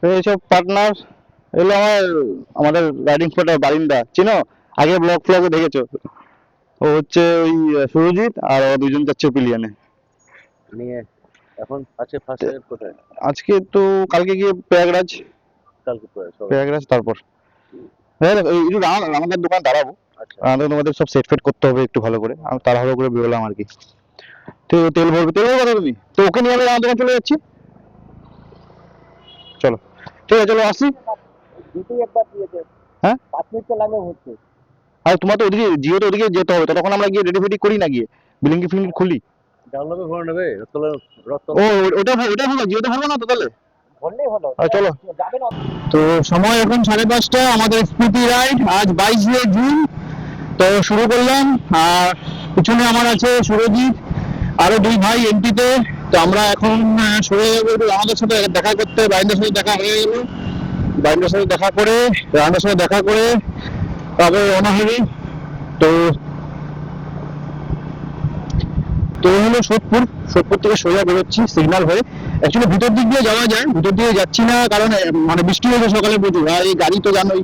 এইসব পার্টনার এগুলো আমাদের রাইডিং স্পটের বারিন্দা, চিনো? আগে ব্লগ ফ্লগে দেখেছো। ও হচ্ছে ওই সুরজিৎ, আর ও দুজন যাচ্ছে পিলিয়ানে। নিয়ে এখন আছে ফার্স্ট টাইম কোথায়? আজকে তো, কালকে গিয়ে প্রয়াগরাজ। কালকে পরে সব। প্রয়াগরাজ তারপর হ্যাঁ, একটু আমাদের দোকান দাঁড়াবো। আচ্ছা তোমাদের সব সেট ফেট করতে হবে একটু ভালো করে, আমি তাড়াহুড়ো করে বেরোলাম আর কি। তো তেল ভরবে কথা তুমি তো, ওকে নিয়ে আমি আমার দোকান চলে যাচ্ছি। চলো, ঠিক আছে, চলো আসি। দুটোই একবার দিয়েছে। হ্যাঁ, 5 মিনিট তো লাগে হচ্ছে। আর তোমার তো ওদিকে জিও, তো ওদিকে যেতে হবে, তখন আমরা গিয়ে রেডি ফেডি করি না, গিয়ে বিলিংকি ফিলিং খুলি। ডাউনলোডে ভরে নেবে রত্তলা। ও, ওটা ভালো, জিওতে ভালো না তো তাহলে। ভরলেই হলো। চলো। যাবে না। তো সময় এখন 5:30, আমাদের স্কুটি রাইড আজ 22শে জুন। তো শুরু করলাম। আর পিছনে আমার আছে সুরজিৎ, আরো দুই ভাই এমপিতে। তো আমরা এখন সরে যাবো একটু আমাদের সাথে দেখা করতে। বাইন্দার সাথে দেখা হয়ে গেল, বাইন্দার সাথে দেখা করে, রানার সাথে দেখা করে তবে রওনা হবে। তো তো হলো সোদপুর। সোদপুর থেকে সোজা বেরোচ্ছি সিগন্যাল হয়ে। অ্যাকচুয়ালি ভিতর দিক দিয়ে যাওয়া যায়, ভিতর দিয়ে যাচ্ছি না কারণ মানে বৃষ্টি হয়েছে সকালে প্রচুর, আর এই গাড়ি তো জানোই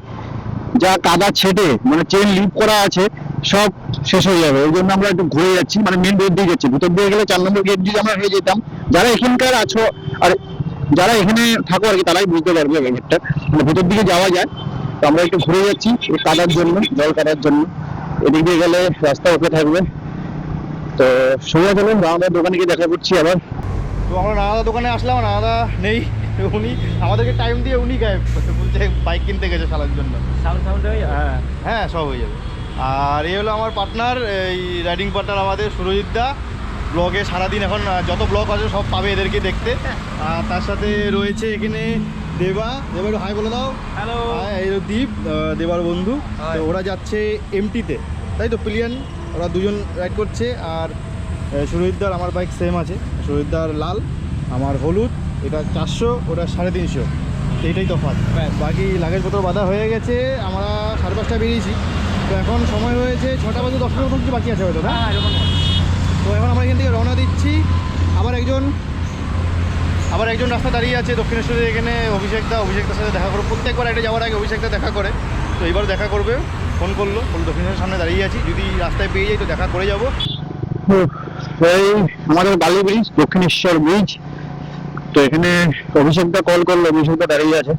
যা কাদা ছেটে, মানে চেন লিভ করা আছে, সব শেষ হয়ে যাবে। ওই জন্য আমরা একটু ঘুরে যাচ্ছি, মানে মেন রোড দিয়ে যাচ্ছি। ভিতর দিয়ে গেলে 4 নম্বর গেট দিয়ে আমরা হয়ে যেতাম। যারা এখানকার আছো আর যারা এখানে থাকো আর কি, তারাই বুঝতে পারবে ব্যাপারটা, মানে ভিতর দিকে যাওয়া যায়। তো আমরা একটু ঘুরে যাচ্ছি এই কাদার জন্য, জল কাদার জন্য। এদিক দিয়ে গেলে রাস্তা ওকে থাকবে। তো সোজা চলুন আমাদের দোকানে গিয়ে দেখা করছি আবার। তো আমরা নানাদা দোকানে আসলাম, নানাদা নেই। উনি আমাদেরকে টাইম দিয়ে উনি গায়েব, বলছে বাইক কিনতে গেছে শালার জন্য। সাউন্ড হয়ে যাবে। হ্যাঁ হ্যাঁ, সব হয়ে যাবে। আর এই হলো আমার পার্টনার, এই রাইডিং পার্টনার আমাদের সুরজিৎ দা। ব্লগে সারাদিন এখন যত ব্লগ আছে সব পাবে এদেরকে দেখতে। আর তার সাথে রয়েছে এখানে দেবা। দেবা একটু হাই বলে দাও। হ্যালো। এই দীপ, দেবার বন্ধু। তো ওরা যাচ্ছে এমটিতে, তাই তো, পিলিয়ান। ওরা দুজন রাইড করছে। আর সুরজিৎদার আমার বাইক সেম আছে, সুরজিৎদার লাল, আমার হলুদ। এটা 400, ওটা 350, এইটাই তফাৎ। বাকি লাগেজপত্র বাঁধা হয়ে গেছে, আমরা 5:30 বেরিয়েছি। তো এখন সময় হয়েছে 6টা বাজে 10 মিনিট মতো কিছু বাকি আছে হয়তো না। তো এখন আমরা এখান থেকে রওনা দিচ্ছি। আবার একজন রাস্তা দাঁড়িয়ে আছে দক্ষিণেশ্বরের এখানে, অভিষেকদার সাথে দেখা করবো। প্রত্যেকবার এটা যাওয়ার আগে অভিষেকদা দেখা করে, তো এবার দেখা করবে। ফোন করলো, দক্ষিণেশ্বরের সামনে দাঁড়িয়ে আছি, যদি রাস্তায় পেয়ে যাই তো দেখা করে যাবো। এই আমাদের বালি ব্রিজ, দক্ষিণেশ্বর ব্রিজ। তো এখানে অভিষেকদা কল করলো, অভিষেকদা দাঁড়িয়ে আছে।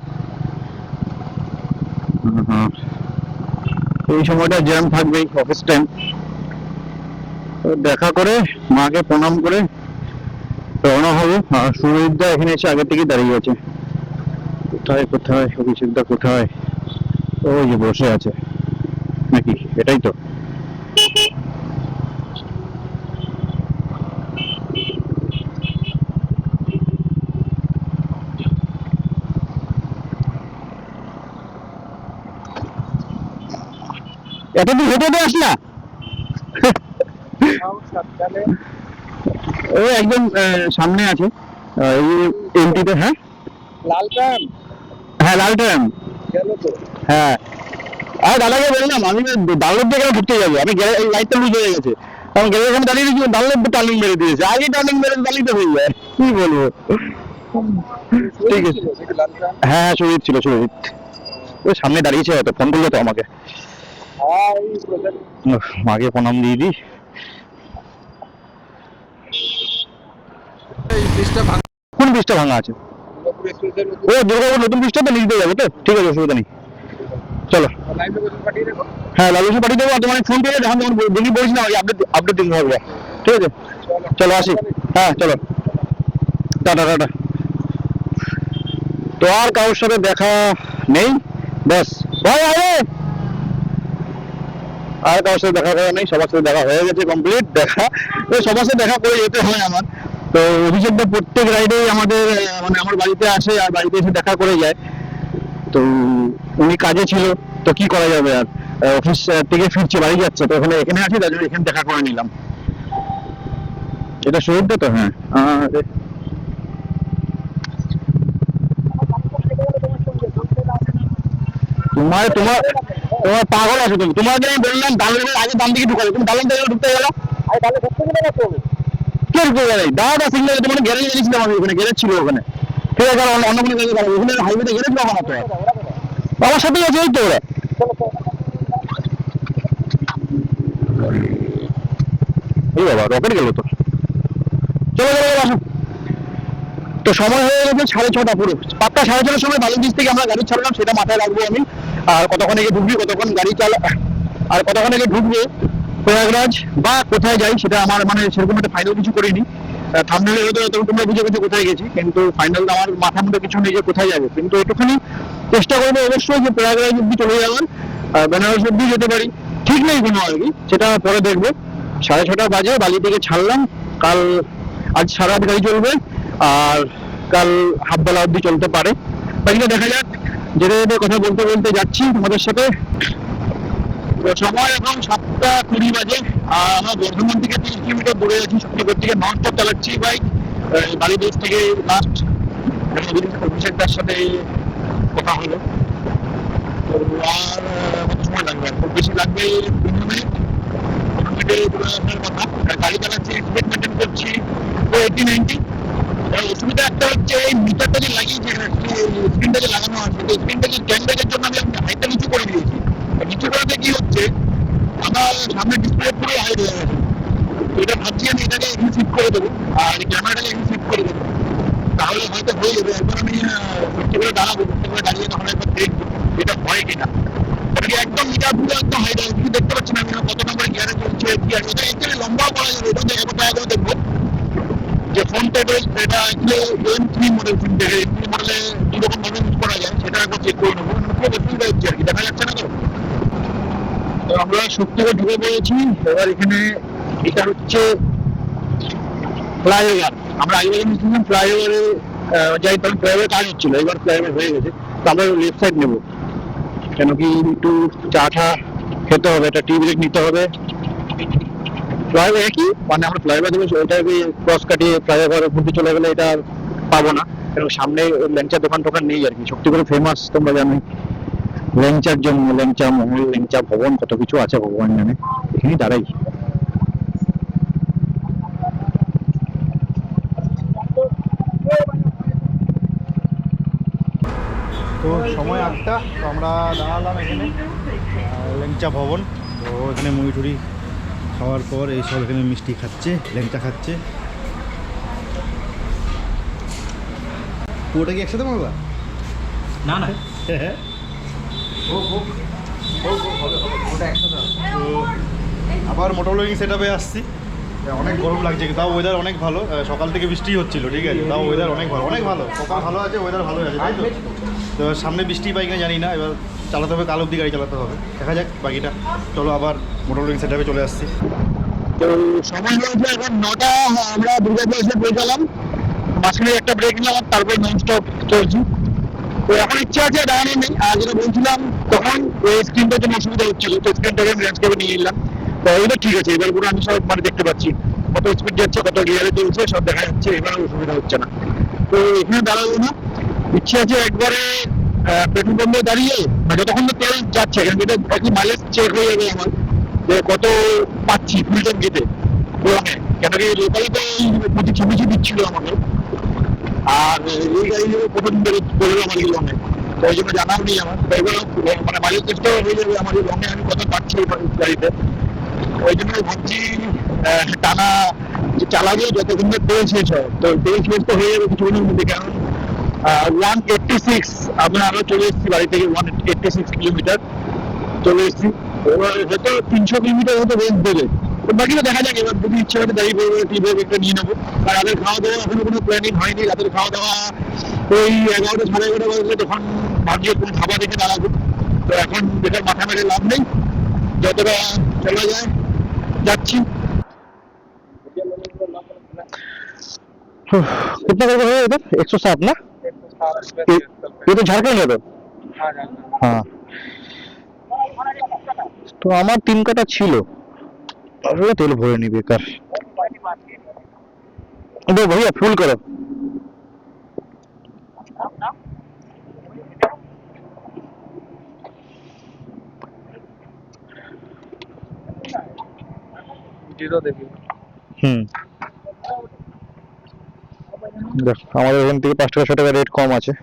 এই সময়টা জ্যাম থাকবেই, অফিস টাইম। দেখা করে মাকে প্রণাম করে রওনা হবো। আর সুরজিৎদা এখানে এসে আগে থেকে দাঁড়িয়ে আছে। কোথায় কোথায় অভিষেকদা কোথায়? ওই যে বসে আছে নাকি, এটাই তো। এতদিন হেঁটে হেঁটে আসলা? ও একদম সামনে আছে এই এমটিতে। হ্যাঁ, লাল ট্রাম। হ্যাঁ লাল ট্রাম। গেল তো। হ্যাঁ, আর দাদাকে বললাম আমি ডানলোড দিয়ে কেন ঢুকতে যাবো, আমি এই লাইটটা লুজ হয়ে গেছে, কারণ গেলে এখানে দাঁড়িয়ে রেখেছি, ডানলোড টার্নিং মেরে দিয়েছে। আগে টার্নিং মেরে দাঁড়িয়ে হয়ে যায়, কি বলবো। ঠিক আছে, হ্যাঁ হ্যাঁ, সুজিত ছিল, সুজিত ওই সামনে দাঁড়িয়েছে, হয়তো ফোন করলো তো আমাকে। মাকে প্রণাম দিয়ে দিই। কোন ব্রিজটা ভাঙা আছে? ও দুর্গাপুর নতুন ব্রিজটা তো, নিচে যাবো তো, ঠিক আছে, অসুবিধা নেই। চলো, হ্যাঁ লালুসে পাঠিয়ে দেবো। আর তোমার ফোন পেলে যখন তোমার দেখি বলিস না, আপডেট দিতে হবে। ঠিক আছে, চলো আসি। হ্যাঁ চলো, টাটা টাটা। তো আর কারোর সাথে দেখা নেই, ব্যাস ভাই আরে, আর কারোর সাথে দেখা করা নেই, সবার সাথে দেখা হয়ে গেছে, কমপ্লিট দেখা। তো সবার সাথে দেখা করে যেতে হয় আমার। তো অভিষেকটা প্রত্যেক রাইডেই আমাদের মানে আমার বাড়িতে আসে, আর বাড়িতে এসে দেখা করে যায়। তো উনি কাজে ছিল, তো কি করা যাবে আর, অফিস থেকে ফিরছে, বাড়ি যাচ্ছে, তো এখানে আছি, তার জন্য এখানে দেখা করে নিলাম। এটা শহীদটা তো, হ্যাঁ। তোমার তোমার তোমার পাগল আছো তুমি, তোমাকে আমি বললাম দালানের আগে দাম দিকে ঢুকালে, তুমি দালান থেকে ঢুকতে গেলো। কে ঢুকতে গেলে? দাদা সিগন্যাল, তোমার গ্যারেজ এনেছিলাম আমি, ওখানে গ্যারেজ ছিল ওখানে। ঠিক আছে, আর অন্য কোনো জায়গায় যাবো, ওখানে হাইওয়েতে গেলে পাবো না তো আর। আমার সাথেই আছে, এই তো ওরা। এই বাবা, রকেট গেল তো। চলো চলো চলো, আসো। তো সময় হয়ে গেছে 6:30 পুরো, 5টা 6:30টার সময় বালুরঘাট থেকে আমরা গাড়ি ছাড়লাম, সেটা মাথায় রাখবো আমি। আর কতক্ষণ আগে ঢুকবি, কতক্ষণ গাড়ি চালা, আর কতক্ষণ আগে ঢুকবো প্রয়াগরাজ বা কোথায় যাই, সেটা আমার মানে সেরকম একটা ফাইনাল কিছু করিনি। থামনেলে হয়তো তোমরা বুঝে গেছো কোথায় গেছি, কিন্তু ফাইনাল আমার মাথার মধ্যে কিছু নেই যে কোথায় যাবে। কিন্তু একটুখানি চেষ্টা করবো অবশ্যই যে প্রয়াগরাজ অব্দি চলে যাওয়ার, আর বেনারস অব্দি যেতে পারি, ঠিক নেই কোনো আর কি, সেটা পরে দেখবো। 6:30 বাজে বালি থেকে ছাড়লাম। কাল, আজ সারা রাত গাড়ি চলবে, আর কাল হাফবেলা অব্দি চলতে পারে, বাকিটা দেখা যাক। যেতে যেতে কথা বলতে বলতে যাচ্ছি তোমাদের সাথে। তো সময় এখন 7:20 বাজে, আর আমরা বর্ধমান থেকে 30 কিলোমিটার দূরে আছি, শক্তিগড় থেকে নন স্টপ চালাচ্ছি বাইক। বালিদেশ থেকে লাস্ট অভিষেকদার সাথে কথা হলো। তো আর কত সময় লাগবে, খুব বেশি লাগবে 15 মিনিট, 15 মিনিটে চলে আসার কথা। গাড়ি চালাচ্ছি, স্পিড মেনটেন করছি 80-90। অসুবিধা একটা হচ্ছে, এই মিটারটা যে লাগিয়েছে, স্ক্রিনটা যে লাগানো আছে, তো স্ক্রিনটা যে ক্যামেরার জন্য আমি হাইটটা নিচু করে দিয়েছি। নিচু করাতে কি হচ্ছে, আমার সামনে ডিসপ্লে পুরো হাইট হয়ে গেছে। তো এটা ভাবছি আমি এটাকে এখানে শিফট করে দেবো, আর এই ক্যামেরাটাকে এখানে শিফট করে দেবো, তাহলে হয়তো হয়ে যাবে। একবার আমি সত্যি করে দাঁড়াবো, সত্যি করে দাঁড়িয়ে তখন একবার দেখবো এটা হয় কিনা। কারণ কি একদম মিটার পুরো একদম হাইট আছে, কিছু দেখতে পাচ্ছি না আমি কত নম্বর গিয়ারে চলছে কি আছে। এটা একচুয়ালি লম্বাও করা যাবে, এটা একবার ট্রাই করে দেখবো। যে ফোন টেবিল, এটা M3 model, phone table M3 মডেলে কিরকম ভাবে ইউজ করা যায় সেটা একবার চেক করে নেবো। খুব অসুবিধা হচ্ছে আর কি, দেখা যাচ্ছে না তো। তো আমরা শক্তিগড় ঢুকে পড়েছি। এবার এখানে এটা হচ্ছে ফ্লাইওভার। আমরা আগে যখন শুনলাম ফ্লাইওভারে যাই, তখন ফ্লাইওভার কাজ হচ্ছিল, এবার ফ্লাইওভার হয়ে গেছে। তো আমরা লেফট সাইড নেবো, কেন কি একটু চা টা খেতে হবে, একটা টি ব্রেক নিতে হবে। ফ্লাইওভার একই, মানে আমরা ফ্লাইওভার দেবো, ওটাকে ক্রস কাটিয়ে ফ্লাইওভার ঘুরতে চলে গেলে এটা আর পাবো না। কারণ সামনে ল্যাংচার দোকান টোকান নেই আর কি। শক্তিগড় ফেমাস তোমরা জানোই ল্যাংচার জন্য, ল্যাংচা মহল, ল্যাংচা ভবন, কত কিছু আছে ভগবান জানে। এখানেই দাঁড়াই। তো সময় 8টা, তো আমরা দাঁড়ালাম এখানে ল্যাংচা ভবন। তো এখানে মুড়ি টুড়ি খাওয়ার পর এইসব এখানে মিষ্টি খাচ্ছে, ল্যাংচা খাচ্ছে। পুরোটা কি একসাথে মারবা? না না, তো আবার মোটর ব্লগিং সেট আপে আসছি। অনেক গরম লাগছে, তাও ওয়েদার অনেক ভালো। সকাল থেকে বৃষ্টি হচ্ছিল, ঠিক আছে, তাও ওয়েদার অনেক ভালো, অনেক ভালো। সকাল ভালো আছে, ওয়েদার ভালো আছে, তাই তো। তো সামনে বৃষ্টি পাই কিনা জানি না, এবার চালাতে হবে, কাল অবধি গাড়ি চালাতে হবে, দেখা যাক বাকিটা। চলো আবার মোটর ব্লগিং সেট আপে চলে আসছি। তো সময় হয়েছে এখন 9টা, আমরা দুর্গাপুর এসে পৌঁছালাম। মাঝখানে একটা ব্রেক নিলাম, তারপর নন স্টপ চলছি। তো এখন ইচ্ছা আছে দাঁড়ানো নেই, আর যেটা বলছিলাম তখন ওই স্ক্রিনটার জন্য অসুবিধা হচ্ছিল, তো স্ক্রিনটাকে আমি ল্যান্ডস্কেপে নিয়ে নিলাম। তো এবার ঠিক আছে, এবার পুরো আমি সব মানে দেখতে পাচ্ছি, কত স্পিড যাচ্ছে, কত গিয়ারে চলছে, সব দেখা যাচ্ছে, এবার অসুবিধা হচ্ছে না। তো এখানে দাঁড়াবো না, ইচ্ছে আছে একবারে পেট্রোল পাম্পে দাঁড়িয়ে, যতক্ষণ তো তেল যাচ্ছে, কারণ এটা একই মাইলেজ চেক হয়ে যাবে আমার, যে কত পাচ্ছি ফুল ট্যাঙ্ক দিতে পুরানে। কেন কি লোকালে তো 25-26 দিচ্ছিল আমাকে, আর এই গাড়ি প্রথম বেরোলো আমার এই লঙে, তো ওই জন্য জানাও নেই আমার। তো এবার মানে মাইলেজ টেস্টও হয়ে যাবে আমার এই লঙে, আমি কত পাচ্ছি এই গাড়িতে। ওই জন্য ভাবছি টানা যে চালাবো যতক্ষণ না তেল শেষ হয়। তো তেল শেষ তো হয়ে যাবে কিছুক্ষণের মধ্যে, কারণ 186 আমরা আরো চলে এসেছি বাড়ি থেকে, 186 কিলোমিটার চলে এসেছি। এবার হয়তো 300 কিলোমিটার হয়তো রেঞ্জ দেবে, তো বাকিটা দেখা যাক। এবার যদি ইচ্ছে করে দাঁড়িয়ে পড়বো, টি ব্রেক একটা নিয়ে নেবো। আর রাতের খাওয়া দাওয়া এখনো কোনো প্ল্যানিং হয়নি। রাতের খাওয়া দাওয়া ওই 11টা 11:30 বাজলে, তখন ভাবছি কোনো খাবার রেখে দাঁড়াবো। তো এখন বেকার মাথা মেরে লাভ নেই, যতটা চলা যায় যাচ্ছি। कितना करके है इधर? 107 ना? ये तो झारखंड है तो। हाँ, তো আমার 3 কাটা ছিল, আসলে তেল ভরে নি বেকার। दो भैया फुल करो। जीरो देखिए। देख हमारे एखान থেকে 5 টাকা 6 টাকা रेट कम আছে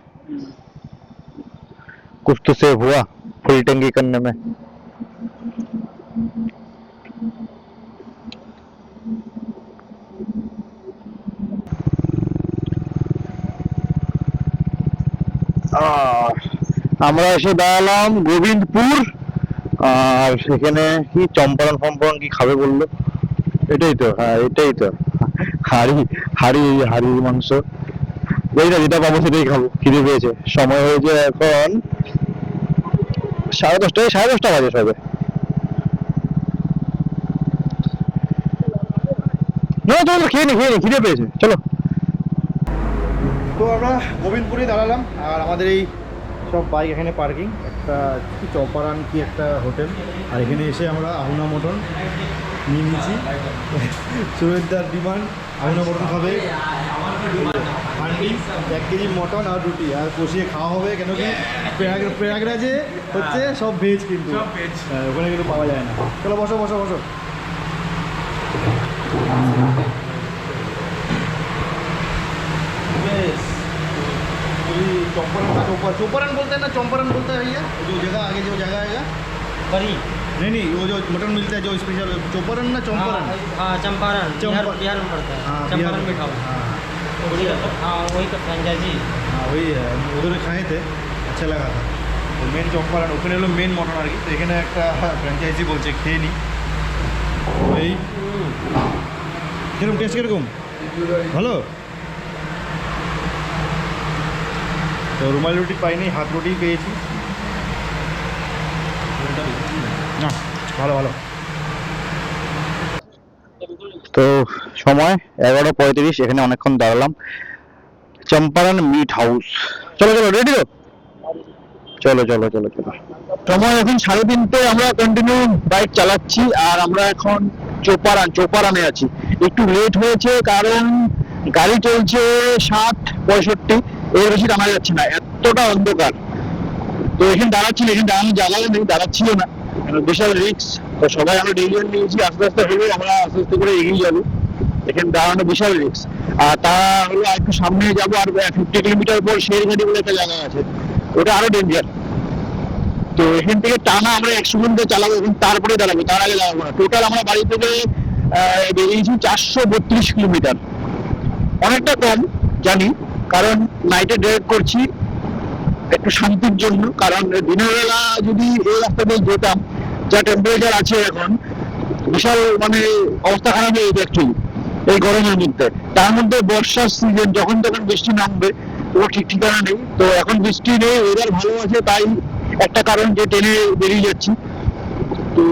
कुछ तो सेव हुआ फुल टैंकी करने में আমরা এসে দাঁড়ালাম গোবিন্দপুর আর সেখানে কি চম্পারণ ফম্পারণ কি খাবে বললো এটাই তো হ্যাঁ এটাই তো হাড়ি হাড়ি হাড়ির মাংস ওই না যেটা পাবো সেটাই খাবো খিদে পেয়েছে সময় হয়েছে এখন 10:30 বাজে সবে না চলো খেয়ে নি খিদে পেয়েছে চলো তো আমরা গোবিন্দপুরে দাঁড়ালাম আর আমাদের এই সব বাইক এখানে পার্কিং একটা কি চম্পারান কি একটা হোটেল আর এখানে এসে আমরা আহুনা মটন নিয়ে নিয়েছি সুরেদার ডিমান্ড আহুনা মটন খাবে হান্ডি 1 কেজি মটন আর রুটি আর কষিয়ে খাওয়া হবে কেন কি প্রয়াগরাজে হচ্ছে সব ভেজ কিন্তু ওখানে কিন্তু পাওয়া যায় না চলো বসো বসো বসো चौपरन बोलते हैं ना चौपरन बोलते हैं भैया जो जगह आगे जो जगह आएगा करी नहीं वो जो मटन मिलता है जो स्पेशल चौपरन ना चौपरन हाँ चंपारण बिहार में पड़ता है चंपारण में खाओ हाँ वही का फ्रेंचाइजी हाँ वही है उधर खाए थे अच्छा लगा था तो मेन चौपरन ওখানে হলো মেন মটন আর কি তো এখানে একটা ফ্র্যাঞ্চাইজি বলছে খেয়ে নি এই কিরকম টেস্ট কিরকম ভালো তো রুমাল রুটি পাইনি হাত রুটি পেয়েছি না ভালো ভালো তো সময় 11:35 এখানে অনেকক্ষণ দাঁড়ালাম চম্পারণ মিট হাউস চলো চলো রেডি তো চলো চলো চলো চলো সময় এখন 3:30 আমরা কন্টিনিউ বাইক চালাচ্ছি আর আমরা এখন চোপারানে আছি একটু লেট হয়েছে কারণ গাড়ি চলছে 60-65 এর বেশি টানা যাচ্ছে না এতটা অন্ধকার তো এখানে দাঁড়াচ্ছি এখানে দাঁড়ানোর জায়গা নেই দাঁড়াচ্ছিও না বিশাল রিস্ক তো সবাই আমরা ডিসিশন নিয়েছি আস্তে আস্তে হলে আমরা আস্তে আস্তে করে এগিয়ে যাবো এখানে দাঁড়ানো বিশাল রিস্ক আর তা হলো একটু সামনে যাবো আর 50 কিলোমিটার পর শেরঘাটি বলে একটা জায়গা আছে ওটা আরো ডেঞ্জার তো এখান থেকে টানা আমরা 100 কিলোমিটার চালাবো এবং তারপরে দাঁড়াবো তার আগে দাঁড়াবো না টোটাল আমরা বাড়ি থেকে বেরিয়েছি 432 কিলোমিটার অনেকটা কম জানি কারণ নাইটে ড্রাইভ করছি একটু শান্তির জন্য কারণ দিনের বেলা যদি এই রাস্তা দিয়ে যেতাম যা টেম্পারেচার আছে এখন বিশাল মানে অবস্থা খারাপ হয়ে যেত অ্যাকচুয়ালি এই গরমের মধ্যে তার মধ্যে বর্ষার সিজন যখন তখন বৃষ্টি নামবে ও ঠিক ঠিকানা নেই তো এখন বৃষ্টি নেই ওয়েদার ভালো আছে তাই একটা কারণ যে ট্রেনে বেরিয়ে যাচ্ছি তো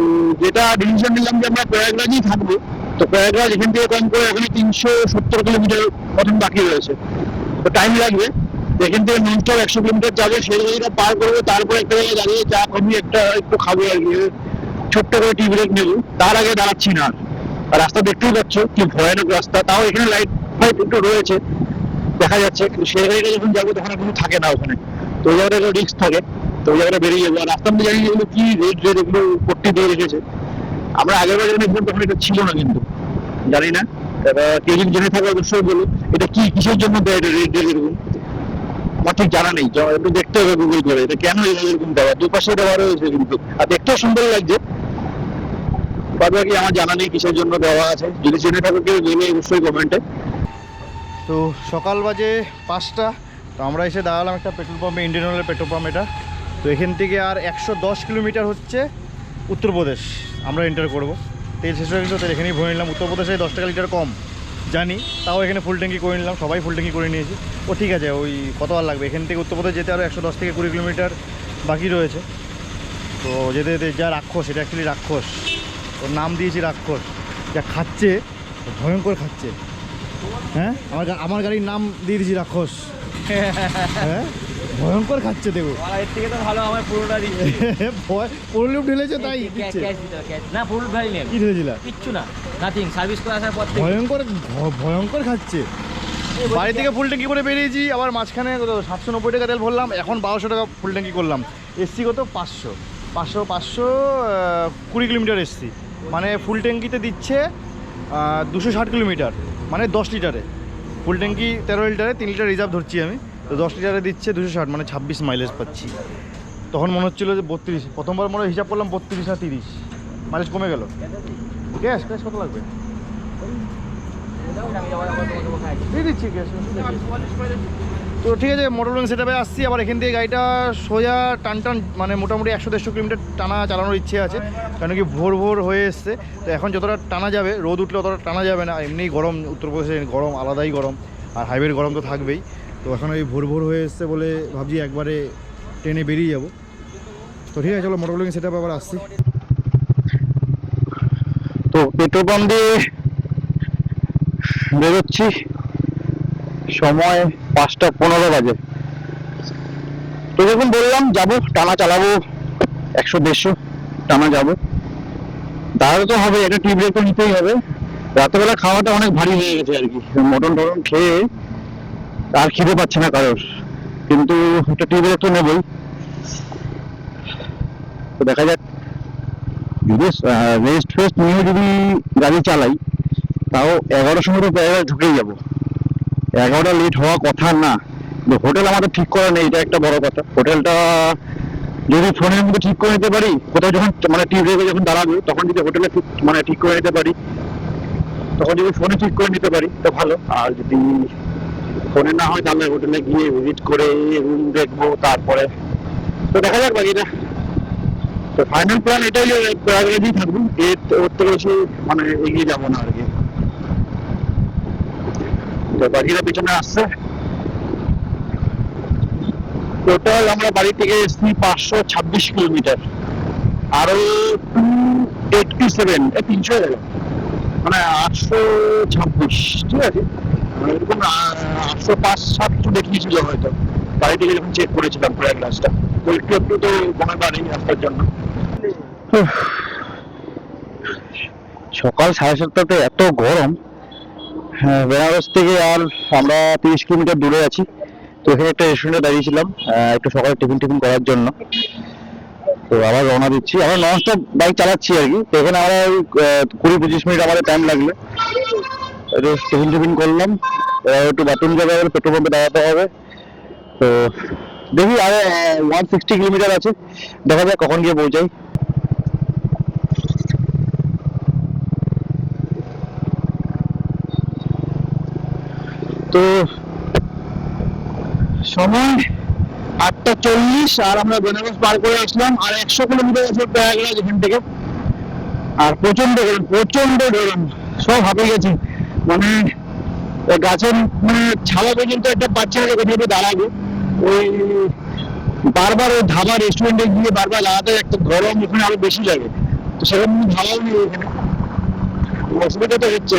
যেটা ডিসিশন নিলাম যে আমরা প্রয়াগরাজই থাকবো তো প্রয়াগরাজ এখান থেকে কম করে এখানে 370 কিলোমিটার মতন বাকি রয়েছে তো টাইম লাগবে এখান থেকে ননস্টপ 100 কিলোমিটার যাবে সেই জায়গাটা পার করবো তারপর একটা জায়গায় দাঁড়িয়ে চা কমি একটু খাবো আর কি ছোট্ট করে টি ব্রেক নেবো তার আগে দাঁড়াচ্ছি না আর রাস্তা দেখতেই পাচ্ছ কি ভয়ানক রাস্তা তাও এখানে লাইট ফাইট একটু রয়েছে দেখা যাচ্ছে কিন্তু সেই জায়গাটা যখন যাবো তখন কোনো থাকে না ওখানে তো ওই জায়গাটা রিস্ক থাকে তো ওই জায়গাটা বেরিয়ে যাবো আর রাস্তার মধ্যে জানি এগুলো কি রেট এগুলো পট্টি দিয়ে রেখেছে আমরা আগের বার যখন এখানে তখন এটা ছিল না কিন্তু জানি না কেউ যদি জেনে থাকে অবশ্যই বলো এটা কি কিসের জন্য দেয় এটা রেট এরকম আমার ঠিক জানা নেই একটু দেখতে হবে গুগল করে এটা কেন এরকম দেওয়া দুপাশে দেওয়া রয়েছে কিন্তু আর দেখতেও সুন্দর লাগছে বাকি আমার জানা নেই কিসের জন্য দেওয়া আছে যদি জেনে থাকো কেউ বলে অবশ্যই কমেন্টে তো সকাল বাজে 5টা তো আমরা এসে দাঁড়ালাম একটা পেট্রোল পাম্পে ইন্ডিয়ান অয়েলের পেট্রোল পাম্প এটা তো এখান থেকে আর 110 কিলোমিটার হচ্ছে উত্তরপ্রদেশ আমরা এন্টার করবো তেল শেষ হয়ে গেছে তো এখানেই ভরে নিলাম উত্তরপ্রদেশে 10 টাকা লিটার কম জানি তাও এখানে ফুল ট্যাঙ্কি করে নিলাম সবাই ফুল ট্যাঙ্কি করে নিয়েছি ও ঠিক আছে ওই কত আর লাগবে এখান থেকে উত্তরপ্রদেশ যেতে আরও 110 থেকে 20 কিলোমিটার বাকি রয়েছে তো যেতে যেতে যা রাক্ষস এটা অ্যাকচুয়ালি রাক্ষস ওর নাম দিয়েছি রাক্ষস যা খাচ্ছে ভয়ঙ্কর খাচ্ছে হ্যাঁ আমার গাড়ির নাম দিয়ে দিয়েছি রাক্ষস হ্যাঁ ভয়ঙ্কর খাচ্ছে দেখো এর থেকে তো ভালো আমার পুরোটা পুরো ঢেলেছে তাই দিচ্ছে না পুরো ভাই নেই কি ঢেলেছিল কিচ্ছু না নাথিং সার্ভিস করে আসার পর ভয়ঙ্কর খাচ্ছে বাড়ি থেকে ফুল ট্যাঙ্কি করে বেরিয়েছি আবার মাঝখানে 790 টাকা তেল ভরলাম এখন 1200 টাকা ফুল ট্যাঙ্কি করলাম এসছি কত 520 কিলোমিটার এসছি মানে ফুল ট্যাঙ্কিতে দিচ্ছে 260 কিলোমিটার মানে 10 লিটারে ফুল ট্যাঙ্কি 13 লিটারে 3 লিটার রিজার্ভ ধরছি আমি, তো 10 লিটারে দিচ্ছে 260, মানে 26 মাইলেজ পাচ্ছি। তখন মনে হচ্ছিলো যে 32, প্রথমবার মনে হয় হিসাব করলাম 32 আর 30 মাইলেজ কমে গেল। গ্যাস গ্যাস কত লাগবে? দিয়ে দিচ্ছি গ্যাস। তো ঠিক আছে, মোটর লোন সেট আপে আসছি। আবার এখান থেকে গাড়িটা সোজা টান মানে মোটামুটি 100-150 কিলোমিটার টানা চালানোর ইচ্ছে আছে, কারণ কি ভোর ভোর হয়ে এসছে। তো এখন যতটা টানা যাবে, রোদ উঠলে অতটা টানা যাবে না, এমনিই গরম, উত্তরপ্রদেশে গরম আলাদাই গরম, আর হাইওয়ের গরম তো থাকবেই। তো এখন ওই ভোর ভোর হয়ে এসছে বলে ভাবছি একবারে ট্রেনে বেরিয়ে যাব। তো ঠিক আছে, চলো মোটর লোন সেট আপে আবার আসছি। তো পেট্রোল পাম্প দিয়ে বেরোচ্ছি, সময় 5:15 বাজে। তো যখন বললাম যাবো, টানা চালাবো 100-150 টানা যাবো, তাহলে তো হবে, একটা টি ব্রেক তো নিতেই হবে। রাতেবেলা খাওয়াটা অনেক ভারী হয়ে গেছে আর কি, মটন টটন খেয়ে আর খিদে পাচ্ছে না কারোর, কিন্তু একটা টি ব্রেক তো নেবই। তো দেখা যাক, যদি রেস্ট ফেস্ট নিয়ে যদি গাড়ি চালাই, তাও 11টার সময় তো প্রায় ঢুকেই যাবো। 11টা লেট হওয়া কথা না। হোটেল আমাদের ঠিক করা নেই, এটা একটা বড় কথা। হোটেলটা যদি ফোনের মধ্যে ঠিক করে নিতে পারি, কোথাও যখন মানে টি ব্রেকে যখন দাঁড়াবে, তখন যদি হোটেলে মানে ঠিক করে নিতে পারি, তখন যদি ফোনে ঠিক করে নিতে পারি তো ভালো। আর যদি ফোনে না হয়, তাহলে হোটেলে গিয়ে ভিজিট করে রুম দেখবো, তারপরে তো দেখা যাক বাকিটা। তো ফাইনাল প্ল্যান এটাই যে প্রয়াগরাজই থাকবো, ওর থেকে বেশি মানে এগিয়ে যাবো না আর কি। তো বাকিরা পিছনে আসছে। টোটাল আমরা বাড়ি থেকে এসেছি 526 কিলোমিটার, আরো 287, 300 হয়ে গেল, মানে 826। ঠিক আছে, এরকম 805-7 কিছু দেখিয়েছিল হয়তো বাড়ি থেকে যখন চেক করেছিলাম প্রয়াগরাজটা। তো একটু একটু তো কমে পারি রাস্তার জন্য। সকাল 7:30টাতে এত গরম। বেনারস থেকে আর আমরা 30 কিলোমিটার দূরে আছি। তো এখানে একটা রেস্টুরেন্টে দাঁড়িয়েছিলাম একটু সকালে টিফিন করার জন্য। তো আবার রওনা দিচ্ছি, আমরা নন স্টপ বাইক চালাচ্ছি আর কি। তো এখানে আমরা 20-25 মিনিট আমাদের টাইম লাগলো। একটু টিফিন করলাম, একটু বাথরুম যাবে, পেট্রোল পাম্পে দাঁড়াতে হবে। তো দেখি আর 160 কিলোমিটার আছে, দেখা যাক কখন গিয়ে পৌঁছাই। তো সময় 8:40, আর আমরা বেনারস পার করে আসলাম। আর 100 কিলোমিটার আছে প্রয়াগরাজ এখান থেকে। আর প্রচন্ড গরম, সব হাঁপে গেছে, মানে গাছের মানে ছাওয়া পর্যন্ত একটা পাচ্ছে না, কোথাও দাঁড়াবো। ওই বারবার ওই ধাবা রেস্টুরেন্টে গিয়ে বারবার দাঁড়াতে, একটা গরম ওখানে আরো বেশি লাগে। তো সেরকম ধাবাও নেই এখানে, অসুবিধা তো হচ্ছে।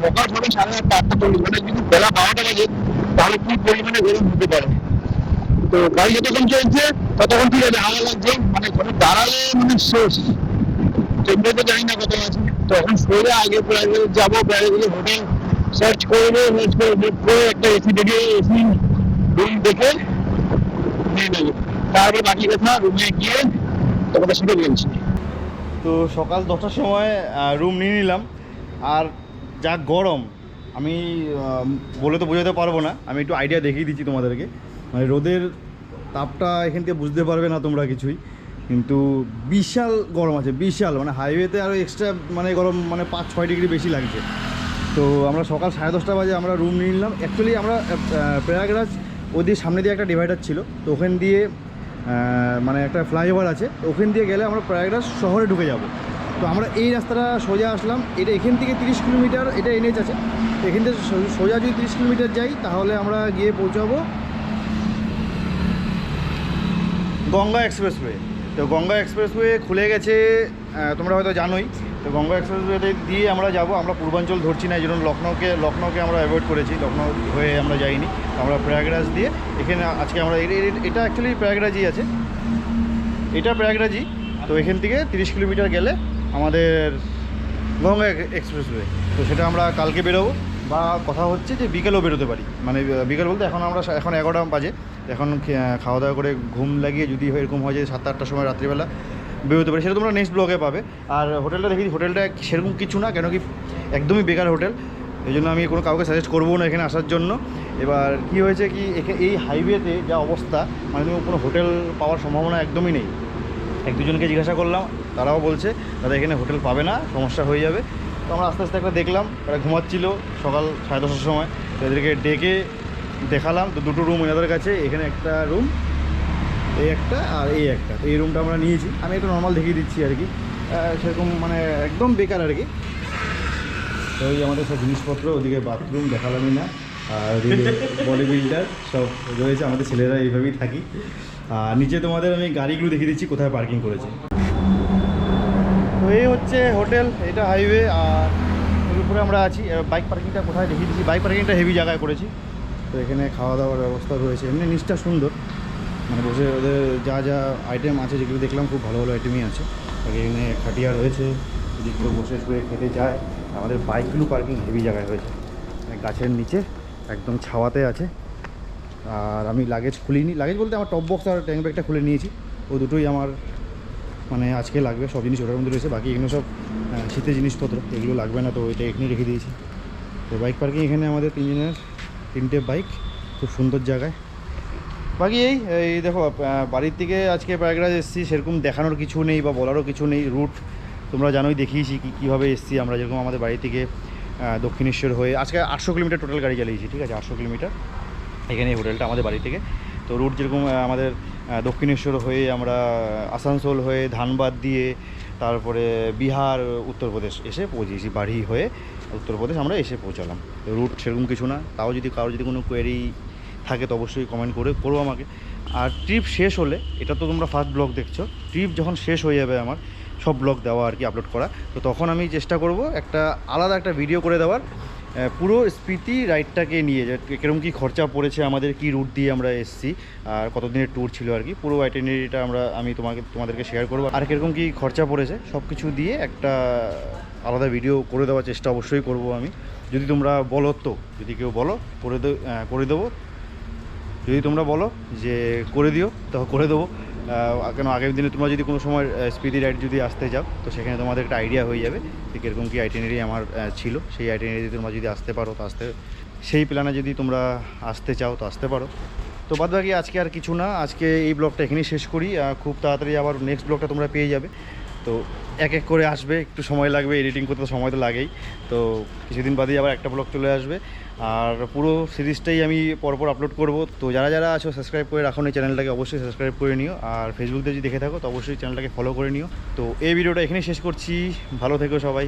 সকাল 8:30, মানে যদি বেলা 12টা বাজে, তাহলে কি পরিমাণে গরম হতে পারে। তো গাড়ি যতক্ষণ চলছে ততক্ষণ ঠিক আছে, হাওয়া লাগছে, মানে ঘরে দাঁড়ালে মানে শেষ। টেম্পারেচার জানি না কত আছে। তো এখন সোজা আগে প্রাইভেট যাবো, প্রাইভেট হোটেল সার্চ করবো, বুক করে একটা এসি দেখে, এসি রুম দেখে নিয়ে নেবো। তারপরে বাকি কথা রুমে গিয়ে তোমাদের সাথে বলছি। তো সকাল 10টার সময় রুম নিয়ে নিলাম। আর যা গরম, আমি বলে তো বোঝাতে পারবো না, আমি একটু আইডিয়া দেখিয়ে দিচ্ছি তোমাদেরকে। মানে রোদের তাপটা এখান থেকে বুঝতে পারবে না তোমরা কিছুই, কিন্তু বিশাল গরম আছে, বিশাল। মানে হাইওয়েতে আরও এক্সট্রা মানে গরম, মানে 5-6 ডিগ্রি বেশি লাগছে। তো আমরা সকাল 10:30 বাজে আমরা রুম নিয়ে নিলাম। অ্যাকচুয়ালি আমরা প্রয়াগরাজ ওদিকে সামনে দিয়ে একটা ডিভাইডার ছিল, তো ওখান দিয়ে মানে একটা ফ্লাইওভার আছে, তো ওখান দিয়ে গেলে আমরা প্রয়াগরাজ শহরে ঢুকে যাব। তো আমরা এই রাস্তাটা সোজা আসলাম, এটা এখান থেকে 30 কিলোমিটার, এটা এনএইচ আছে। তো এখান থেকে সোজা যদি 30 কিলোমিটার যাই, তাহলে আমরা গিয়ে পৌঁছাবো গঙ্গা এক্সপ্রেসওয়ে। তো গঙ্গা এক্সপ্রেসওয়ে খুলে গেছে, তোমরা হয়তো জানোই। তো গঙ্গা এক্সপ্রেসওয়েতে দিয়ে আমরা যাব। আমরা পূর্বাঞ্চল ধরছি না, এই জন্য লখনৌকে আমরা অ্যাভয়েড করেছি, লখনৌ হয়ে আমরা যাইনি। আমরা প্রয়াগরাজ দিয়ে এখানে আজকে আমরা এটা অ্যাকচুয়ালি প্রয়াগরাজই আছে, এটা প্রয়াগরাজই। তো এখান থেকে 30 কিলোমিটার গেলে আমাদের গঙ্গা এক্সপ্রেসওয়ে। তো সেটা আমরা কালকে বেরোবো, বা কথা হচ্ছে যে বিকেলেও বেরোতে পারি। মানে বিকেল বলতে এখন 11টা বাজে, এখন খাওয়া দাওয়া করে ঘুম লাগিয়ে যদি এরকম হয় যে 7-8টার সময় রাত্রিবেলা বেরোতে পারি, সেটা তোমরা নেক্সট ব্লগে পাবে। আর হোটেলটা দেখি, হোটেলটা সেরকম কিছু না, কেন কি একদমই বেকার হোটেল। এই জন্য আমি কোনো কাউকে সাজেস্ট করবো না এখানে আসার জন্য। এবার কি হয়েছে কি এই হাইওয়েতে যা অবস্থা, মানে তুমি কোনো হোটেল পাওয়ার সম্ভাবনা একদমই নেই। এক দুজনকে জিজ্ঞাসা করলাম, তারাও বলছে দাদা এখানে হোটেল পাবে না, সমস্যা হয়ে যাবে। তো আমরা আস্তে আস্তে একটা দেখলাম, ওরা ঘুমাচ্ছিল সকাল 10:30-এর সময়, তো এদেরকে ডেকে দেখালাম। তো দুটো রুম এনাদের কাছে, এখানে একটা রুম, এই একটা আর এই একটা। তো এই রুমটা আমরা নিয়েছি, আমি একটু নর্মাল দেখিয়ে দিচ্ছি আর কি, সেরকম মানে একদম বেকার আর কি। তো ওই আমাদের সব জিনিসপত্র, ওদিকে বাথরুম দেখালামই না, আর বডি বিল্ডার সব রয়েছে, আমাদের ছেলেরা এইভাবেই থাকি। আর নিচে তোমাদের আমি গাড়িগুলো দেখিয়ে দিচ্ছি কোথায় পার্কিং করেছে। তো এই হচ্ছে হোটেল, এটা হাইওয়ে, আর ওর উপরে আমরা আছি। বাইক পার্কিংটা কোথায় দেখিয়ে দিচ্ছি, বাইক পার্কিংটা হেভি জায়গায় করেছি। তো এখানে খাওয়া দাওয়ার ব্যবস্থা রয়েছে, এমনি নিচটা সুন্দর, মানে বসে ওদের যা যা আইটেম আছে যেগুলো দেখলাম খুব ভালো ভালো আইটেমই আছে। আগে এখানে খাটিয়া রয়েছে, যদি কেউ বসে শুয়ে খেতে চায়। আমাদের বাইকগুলো পার্কিং হেভি জায়গায় হয়েছে, মানে গাছের নিচে একদম ছাওয়াতে আছে। আর আমি লাগেজ খুলিনি, লাগেজ বলতে আমার টপ বক্স আর ট্যাঙ্ক ব্যাগটা খুলে নিয়েছি, ও দুটোই আমার মানে আজকে লাগবে। সব জিনিস ওটার মধ্যে রয়েছে, বাকি এগুলো সব শীতের জিনিসপত্র, এগুলো লাগবে না, তো ওইটা এখানে রেখে দিয়েছি। তো বাইক পার্কিং এখানে আমাদের তিনটে বাইক, খুব সুন্দর জায়গায়। বাকি এই দেখো, বাড়ির থেকে আজকে প্রয়াগরাজ এসেছি, সেরকম দেখানোর কিছু নেই বা বলারও কিছু নেই। রুট তোমরা জানোই, দেখিয়েছি কীভাবে এসেছি আমরা। যেরকম আমাদের বাড়ি থেকে দক্ষিণেশ্বর হয়ে আজকে 800 কিলোমিটার টোটাল গাড়ি চালিয়েছি, ঠিক আছে, 800 কিলোমিটার এখানে এই হোটেলটা আমাদের বাড়ি থেকে। তো রুট যেরকম আমাদের দক্ষিণেশ্বর হয়ে আমরা আসানসোল হয়ে ধানবাদ দিয়ে তারপরে বিহার উত্তরপ্রদেশ এসে পৌঁছেছি, বাড়ি হয়ে উত্তরপ্রদেশ আমরা এসে পৌঁছালাম। তো রুট সেরকম কিছু না, তাও যদি কারোর যদি কোনো কোয়েরি থাকে তো অবশ্যই কমেন্ট করো আমাকে। আর ট্রিপ শেষ হলে, এটা তো তোমরা ফার্স্ট ব্লগ দেখছো, ট্রিপ যখন শেষ হয়ে যাবে আমার সব ব্লগ দেওয়া আর কি, আপলোড করা, তো তখন আমি চেষ্টা করব একটা আলাদা একটা ভিডিও করে দেওয়ার, পুরো স্পিতি রাইডটাকে নিয়ে, যে কীরকম কী খরচা পড়েছে আমাদের, কী রুট দিয়ে আমরা এসেছি, আর কতদিনের ট্যুর ছিল আর কি, পুরো আইটিনারিটা আমি তোমাদেরকে শেয়ার করবো। আর কীরকম কী খরচা পড়েছে সব কিছু দিয়ে একটা আলাদা ভিডিও করে দেওয়ার চেষ্টা অবশ্যই করব আমি, যদি তোমরা বলো তো। যদি কেউ বলো করে দেবো, যদি তোমরা বলো যে করে দিও তো করে দেবো। কেন আগের দিনে তোমরা যদি কোনো সময় স্পিডি রাইড যদি আসতে যাও, তো সেখানে তোমাদের একটা আইডিয়া হয়ে যাবে যে কীরকম কী আইটিনারি আমার ছিল। সেই আইটিনারি তোমরা যদি আসতে পারো তো সেই প্ল্যানে যদি তোমরা আসতে চাও তো আসতে পারো। তো বাদ বাকি আজকে আর কিছু না, আজকে এই ব্লগটা এখানেই শেষ করি। খুব তাড়াতাড়ি আবার নেক্সট ব্লগটা তোমরা পেয়ে যাবে। তো এক এক করে আসবে, একটু সময় লাগবে, এডিটিং করতে তো সময় তো লাগেই। তো কিছুদিন বাদেই আবার একটা ব্লগ চলে আসবে, আর পুরো সিরিজটাই আমি পরপর আপলোড করব। তো যারা যারা আছো সাবস্ক্রাইব করে রাখো এই চ্যানেলটাকে, অবশ্যই সাবস্ক্রাইব করে নিও। আর ফেসবুক দিয়ে যদি দেখে থাকো তো অবশ্যই চ্যানেলটাকে ফলো করে নিও। তো এই ভিডিওটা এখানেই শেষ করছি, ভালো থেকো সবাই।